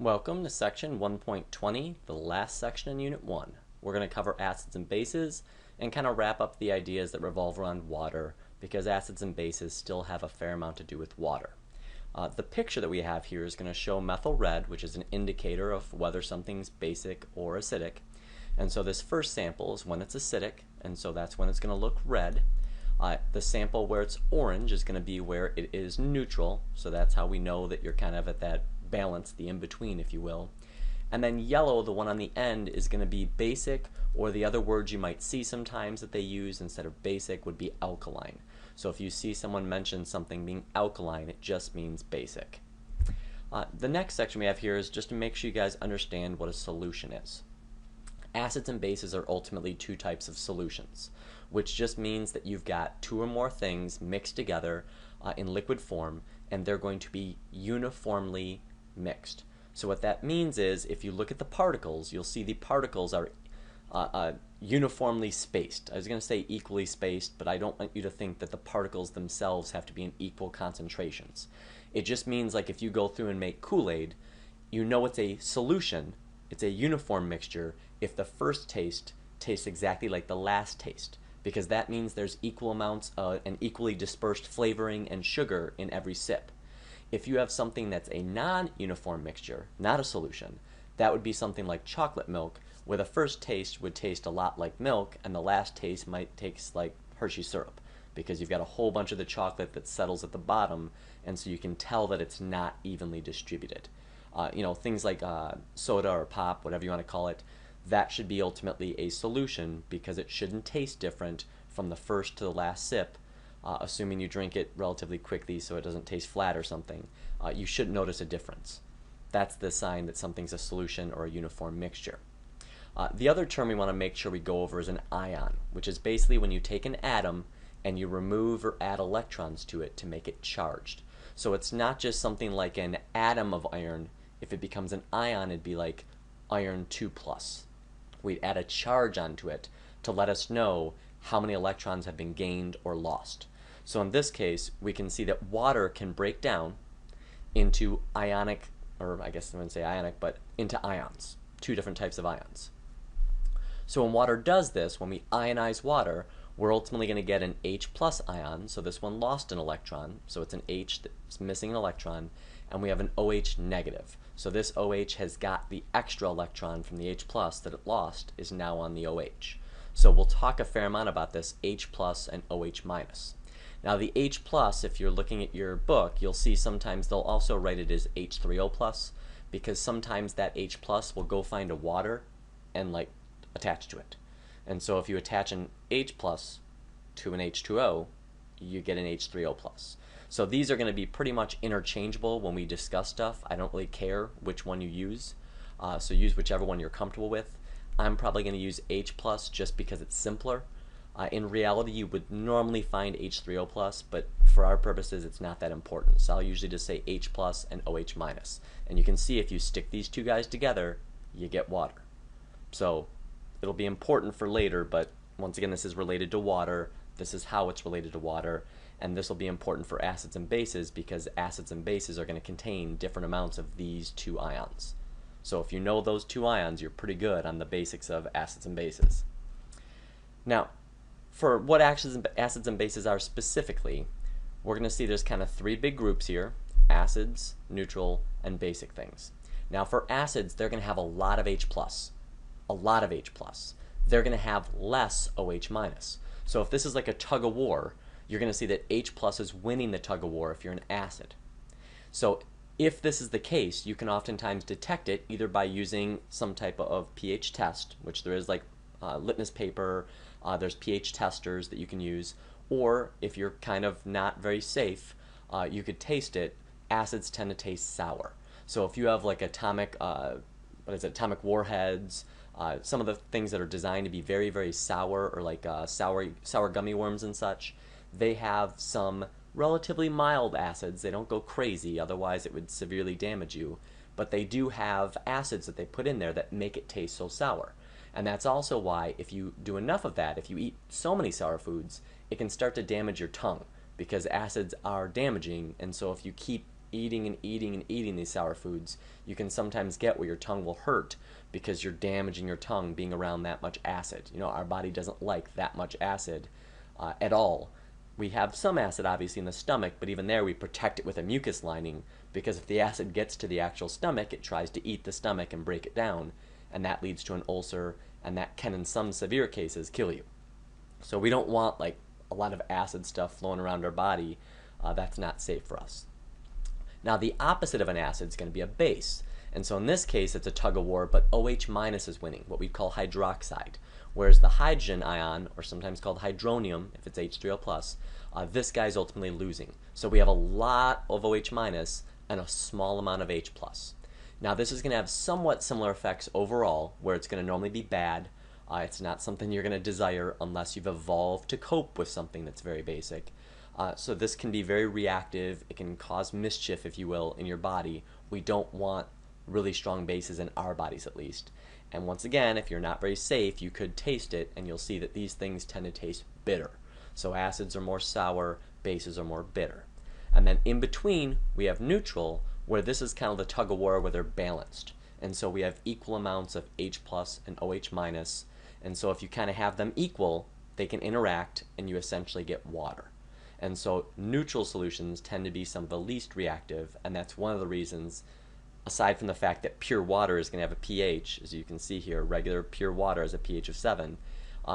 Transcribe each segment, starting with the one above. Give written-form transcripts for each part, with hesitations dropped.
Welcome to section 1.20, the last section in Unit 1. We're going to cover acids and bases and kind of wrap up the ideas that revolve around water because acids and bases still have a fair amount to do with water. The picture that we have here is going to show methyl red, which is an indicator of whether something's basic or acidic. And so this first sample is when it's acidic, and so that's when it's going to look red. The sample where it's orange is going to be where it is neutral, so that's how we know that you're kind of at that balance, the in-between, if you will. And then yellow, the one on the end, is going to be basic, or the other words you might see sometimes that they use instead of basic would be alkaline. So if you see someone mention something being alkaline, it just means basic. The next section we have here is just to make sure you guys understand what a solution is. Acids and bases are ultimately two types of solutions, which just means that you've got two or more things mixed together in liquid form, and they're going to be uniformly mixed. So what that means is if you look at the particles, you'll see the particles are uniformly spaced. I was going to say equally spaced, but I don't want you to think that the particles themselves have to be in equal concentrations. It just means like if you go through and make Kool-Aid, you know it's a solution, it's a uniform mixture if the first taste tastes exactly like the last taste, because that means there's equal amounts and equally dispersed flavoring and sugar in every sip. If you have something that's a non-uniform mixture, not a solution, that would be something like chocolate milk, where the first taste would taste a lot like milk and the last taste might taste like Hershey syrup, because you've got a whole bunch of the chocolate that settles at the bottom, and so you can tell that it's not evenly distributed. Things like soda or pop, whatever you want to call it, that should be ultimately a solution because it shouldn't taste different from the first to the last sip, assuming you drink it relatively quickly so it doesn't taste flat or something. You shouldn't notice a difference. That's the sign that something's a solution or a uniform mixture. The other term we want to make sure we go over is an ion, which is basically when you take an atom and you remove or add electrons to it to make it charged. So it's not just something like an atom of iron. If it becomes an ion, it'd be like iron 2+. We'd add a charge onto it to let us know how many electrons have been gained or lost. So in this case, we can see that water can break down into ionic, or I guess I wouldn't say ionic, but into ions, two different types of ions. So when water does this, when we ionize water, we're ultimately going to get an H+ ion, so this one lost an electron, so it's an H that's missing an electron, and we have an OH negative. So this OH has got the extra electron from the H+ that it lost is now on the OH. So we'll talk a fair amount about this H+ and OH-. Now the H+, if you're looking at your book, you'll see sometimes they'll also write it as H3O+, because sometimes that H+ will go find a water and like attach to it. And so if you attach an H+ to an H2O, you get an H3O+. So these are going to be pretty much interchangeable when we discuss stuff. I don't really care which one you use, so use whichever one you're comfortable with. I'm probably going to use H+ just because it's simpler. In reality, you would normally find H3O+, but for our purposes, it's not that important. So I'll usually just say H+ and OH-. And you can see if you stick these two guys together, you get water. So it'll be important for later, but once again, this is related to water. This is how it's related to water. And this will be important for acids and bases because acids and bases are going to contain different amounts of these two ions. So if you know those two ions, you're pretty good on the basics of acids and bases. Now, for what acids and bases are specifically, we're going to see there's kind of three big groups here: acids, neutral, and basic things. Now for acids, they're going to have a lot of H+, a lot of H+. They're going to have less OH-. So if this is like a tug of war, you're going to see that H+ is winning the tug of war if you're an acid. So if this is the case, you can oftentimes detect it either by using some type of pH test, which there is like litmus paper, there's pH testers that you can use, or if you're kind of not very safe, you could taste it. Acids tend to taste sour. So if you have like atomic warheads, some of the things that are designed to be very, very sour, or like sour gummy worms and such, they have some relatively mild acids. They don't go crazy, otherwise it would severely damage you. But they do have acids that they put in there that make it taste so sour. And that's also why if you do enough of that, if you eat so many sour foods, it can start to damage your tongue because acids are damaging. And so if you keep eating and eating and eating these sour foods, you can sometimes get where your tongue will hurt because you're damaging your tongue being around that much acid. Our body doesn't like that much acid at all. We have some acid obviously in the stomach, but even there we protect it with a mucus lining, because if the acid gets to the actual stomach, it tries to eat the stomach and break it down, and that leads to an ulcer, and that can in some severe cases kill you. So we don't want like a lot of acid stuff flowing around our body. That's not safe for us. Now the opposite of an acid is going to be a base, and so in this case it's a tug of war, but OH minus is winning, what we'd call hydroxide, whereas the hydrogen ion, or sometimes called hydronium if it's H3O+, this guy's ultimately losing. So we have a lot of OH minus and a small amount of H+. Now this is going to have somewhat similar effects overall, where it's going to normally be bad. It's not something you're going to desire unless you've evolved to cope with something that's very basic. So this can be very reactive. It can cause mischief, if you will, in your body. We don't want really strong bases in our bodies, at least. And once again, if you're not very safe, you could taste it, and you'll see that these things tend to taste bitter. So acids are more sour, bases are more bitter. And then in between, we have neutral, where this is kind of the tug of war where they're balanced. And so we have equal amounts of H+ and OH-. And so if you kind of have them equal, they can interact, and you essentially get water. And so neutral solutions tend to be some of the least reactive, and that's one of the reasons, aside from the fact that pure water is going to have a pH, as you can see here, regular pure water has a pH of 7.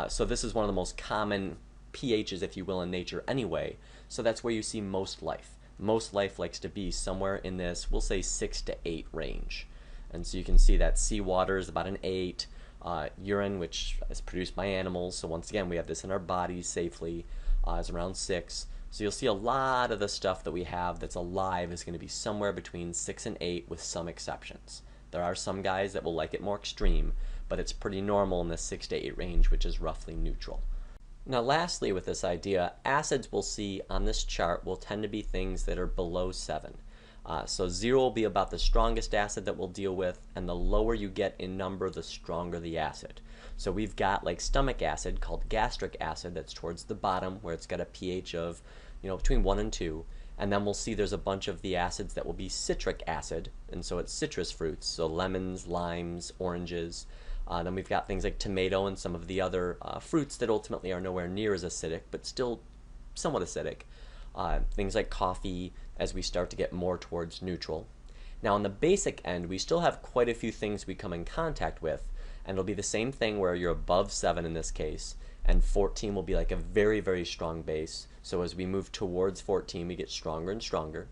So this is one of the most common pHs, if you will, in nature anyway. So that's where you see most life. Most life likes to be somewhere in this, we'll say 6 to 8 range. And so you can see that seawater is about an 8. Urine, which is produced by animals, so once again we have this in our bodies safely, is around 6. So you'll see a lot of the stuff that we have that's alive is going to be somewhere between 6 and 8, with some exceptions. There are some guys that will like it more extreme, but it's pretty normal in the 6 to 8 range, which is roughly neutral. Now lastly, with this idea, acids we'll see on this chart will tend to be things that are below 7. So 0 will be about the strongest acid that we'll deal with, and the lower you get in number, the stronger the acid. So we've got like stomach acid called gastric acid that's towards the bottom, where it's got a pH of between 1 and 2. And then we'll see there's a bunch of the acids that will be citric acid, and so it's citrus fruits, so lemons, limes, oranges. Then we've got things like tomato and some of the other fruits that ultimately are nowhere near as acidic, but still somewhat acidic. Things like coffee, as we start to get more towards neutral. Now on the basic end, we still have quite a few things we come in contact with, and it'll be the same thing where you're above 7 in this case, and 14 will be like a very, very strong base. So as we move towards 14, we get stronger and stronger.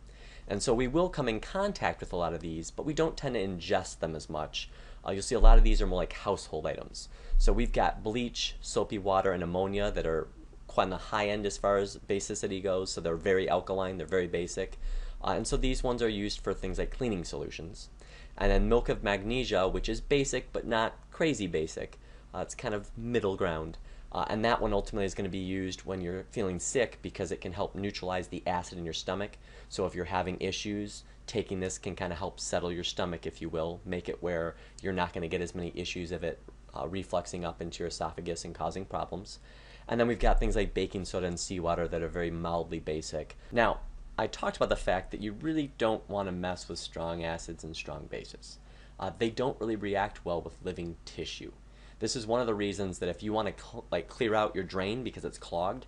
And so we will come in contact with a lot of these, but we don't tend to ingest them as much. You'll see a lot of these are more like household items. So we've got bleach, soapy water, and ammonia that are quite on the high end as far as basicity goes, so they're very alkaline, they're very basic. And so these ones are used for things like cleaning solutions. And then milk of magnesia, which is basic but not crazy basic. It's kind of middle ground. And that one ultimately is going to be used when you're feeling sick, because it can help neutralize the acid in your stomach. So if you're having issues, taking this can kind of help settle your stomach, if you will, make it where you're not going to get as many issues of it refluxing up into your esophagus and causing problems. And then we've got things like baking soda and seawater that are very mildly basic. Now, I talked about the fact that you really don't want to mess with strong acids and strong bases. They don't really react well with living tissue. This is one of the reasons that if you want to clear out your drain because it's clogged,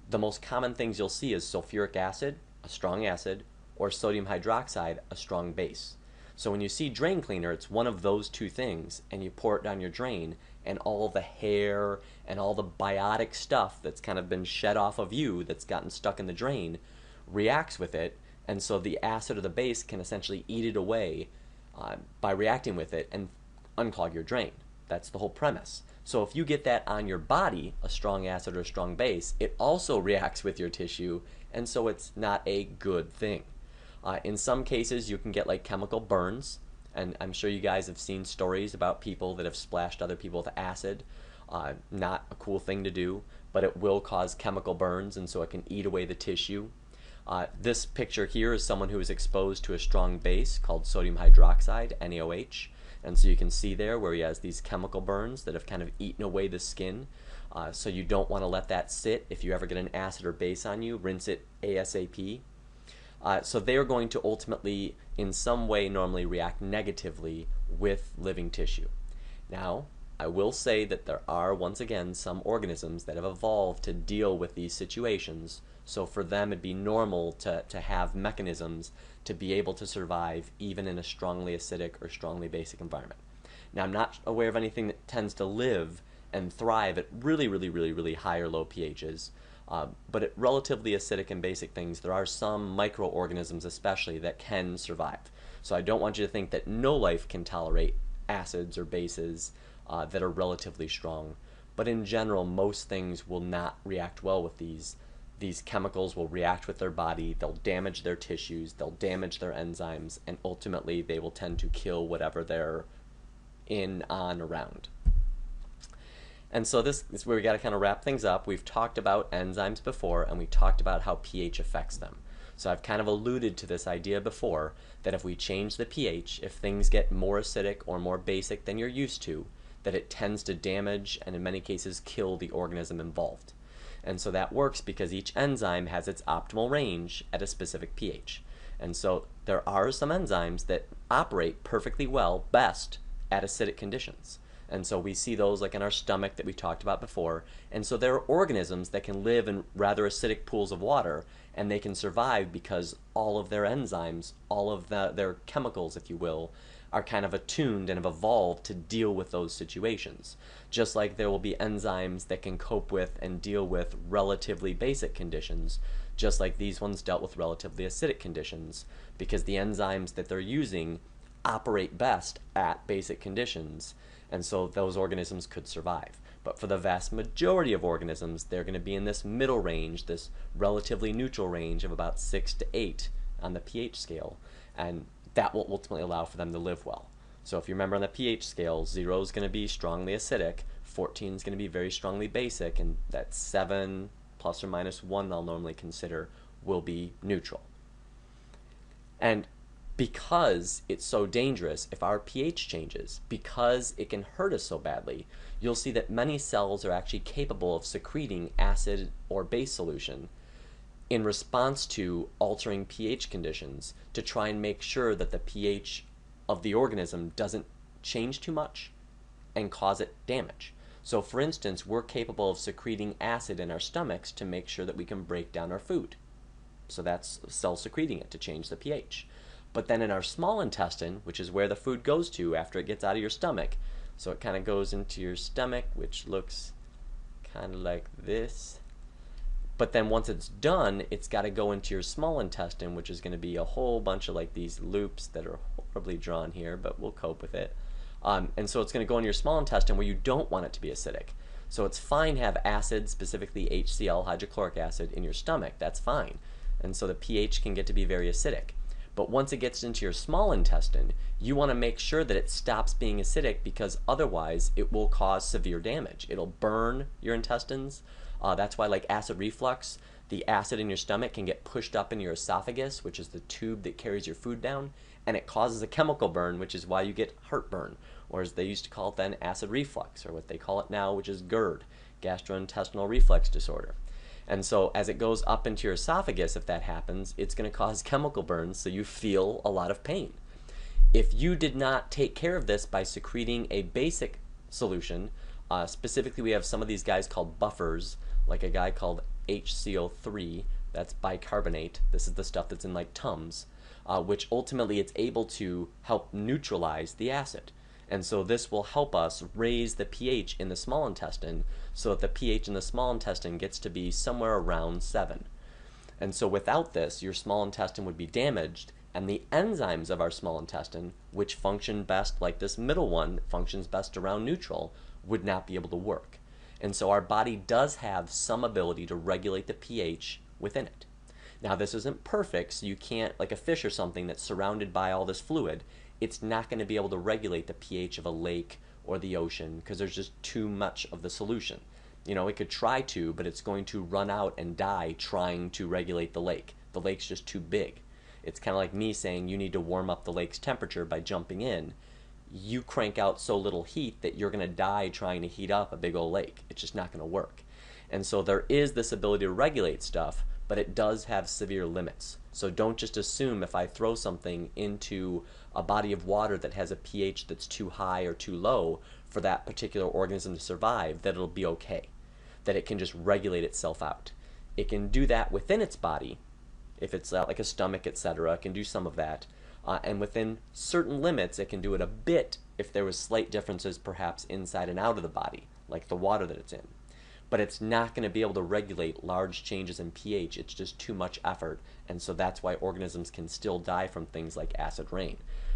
the most common things you'll see is sulfuric acid, a strong acid, or sodium hydroxide, a strong base. So when you see drain cleaner, it's one of those two things, and you pour it down your drain, and all the hair and all the biotic stuff that's kind of been shed off of you that's gotten stuck in the drain reacts with it, and so the acid or the base can essentially eat it away by reacting with it and unclog your drain. That's the whole premise. So if you get that on your body, a strong acid or a strong base, it also reacts with your tissue, and so it's not a good thing. In some cases, you can get like chemical burns, and I'm sure you guys have seen stories about people that have splashed other people with acid. Not a cool thing to do, but it will cause chemical burns, and so it can eat away the tissue. This picture here is someone who is exposed to a strong base called sodium hydroxide, NaOH. And so you can see there where he has these chemical burns that have kind of eaten away the skin. So you don't want to let that sit. If you ever get an acid or base on you, rinse it ASAP. So they are going to ultimately, in some way, normally react negatively with living tissue. Now, I will say that there are, once again, some organisms that have evolved to deal with these situations. So for them, it'd be normal to have mechanisms to be able to survive even in a strongly acidic or strongly basic environment. Now, I'm not aware of anything that tends to live and thrive at really, really, really, really high or low pHs. But at relatively acidic and basic things, there are some microorganisms especially that can survive. So I don't want you to think that no life can tolerate acids or bases that are relatively strong. But in general, most things will not react well with these. These chemicals will react with their body, they'll damage their tissues, they'll damage their enzymes, and ultimately they will tend to kill whatever they're in, on, around. And so this is where we got to kind of wrap things up. We've talked about enzymes before, and we talked about how pH affects them. So I've kind of alluded to this idea before that if we change the pH, if things get more acidic or more basic than you're used to, that it tends to damage and in many cases kill the organism involved. And so that works because each enzyme has its optimal range at a specific pH. And so there are some enzymes that operate perfectly well, best, at acidic conditions. And so we see those like in our stomach that we talked about before. And so there are organisms that can live in rather acidic pools of water, and they can survive because all of their enzymes, all of their chemicals, if you will, are kind of attuned and have evolved to deal with those situations. Just like there will be enzymes that can cope with and deal with relatively basic conditions, just like these ones dealt with relatively acidic conditions, because the enzymes that they're using operate best at basic conditions, and so those organisms could survive. But for the vast majority of organisms, they're going to be in this middle range, this relatively neutral range of about 6 to 8 on the pH scale, and that will ultimately allow for them to live well. So if you remember on the pH scale, 0 is going to be strongly acidic, 14 is going to be very strongly basic, and that 7 plus or minus 1 I'll normally consider will be neutral. And because it's so dangerous, if our pH changes, because it can hurt us so badly, you'll see that many cells are actually capable of secreting acid or base solution in response to altering pH conditions to try and make sure that the pH of the organism doesn't change too much and cause it damage. So for instance, we're capable of secreting acid in our stomachs to make sure that we can break down our food. So that's cells secreting it to change the pH. But then in our small intestine, which is where the food goes to after it gets out of your stomach, so it kind of goes into your stomach, which looks kind of like this. But then once it's done, it's got to go into your small intestine, which is going to be a whole bunch of like these loops that are horribly drawn here, but we'll cope with it. And so it's going to go in your small intestine where you don't want it to be acidic. So it's fine to have acid, specifically HCl, hydrochloric acid, in your stomach. That's fine. And so the pH can get to be very acidic. But once it gets into your small intestine, you want to make sure that it stops being acidic, because otherwise it will cause severe damage. It'll burn your intestines. That's why, like acid reflux, the acid in your stomach can get pushed up in your esophagus, which is the tube that carries your food down, and it causes a chemical burn, which is why you get heartburn, or as they used to call it then, acid reflux, or what they call it now, which is GERD, gastrointestinal reflux disorder. And so as it goes up into your esophagus, if that happens, it's going to cause chemical burns, so you feel a lot of pain. If you did not take care of this by secreting a basic solution, specifically we have some of these guys called buffers, like a guy called HCO3, that's bicarbonate. This is the stuff that's in like Tums, which ultimately it's able to help neutralize the acid. And so this will help us raise the pH in the small intestine so that the pH in the small intestine gets to be somewhere around 7. And so without this, your small intestine would be damaged, and the enzymes of our small intestine, which function best, like this middle one, functions best around neutral, would not be able to work. And so our body does have some ability to regulate the pH within it. Now this isn't perfect, so you can't, like a fish or something that's surrounded by all this fluid, it's not going to be able to regulate the pH of a lake or the ocean because there's just too much of the solution. You know, it could try to, but it's going to run out and die trying to regulate the lake. The lake's just too big. It's kind of like me saying you need to warm up the lake's temperature by jumping in. You crank out so little heat that you're going to die trying to heat up a big old lake. It's just not going to work. And so there is this ability to regulate stuff, but it does have severe limits. So don't just assume if I throw something into a body of water that has a pH that's too high or too low for that particular organism to survive that it'll be okay, that it can just regulate itself out. It can do that within its body, if it's like a stomach, etc. It can do some of that. And within certain limits, it can do it a bit if there was slight differences perhaps inside and out of the body, like the water that it's in. But it's not going to be able to regulate large changes in pH. It's just too much effort. And so that's why organisms can still die from things like acid rain.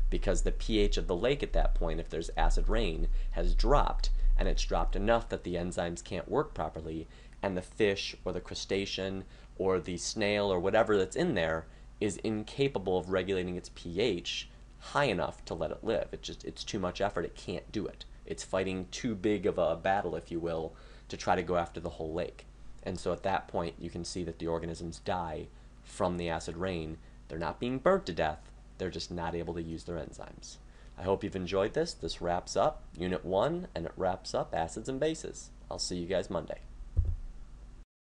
Because the pH of the lake at that point, if there's acid rain, has dropped. And it's dropped enough that the enzymes can't work properly. And the fish or the crustacean or the snail or whatever that's in there is incapable of regulating its pH high enough to let it live. It's too much effort. It can't do it. It's fighting too big of a battle, if you will, to try to go after the whole lake. And so at that point, you can see that the organisms die from the acid rain. They're not being burnt to death. They're just not able to use their enzymes. I hope you've enjoyed this. This wraps up Unit 1, and it wraps up acids and bases. I'll see you guys Monday.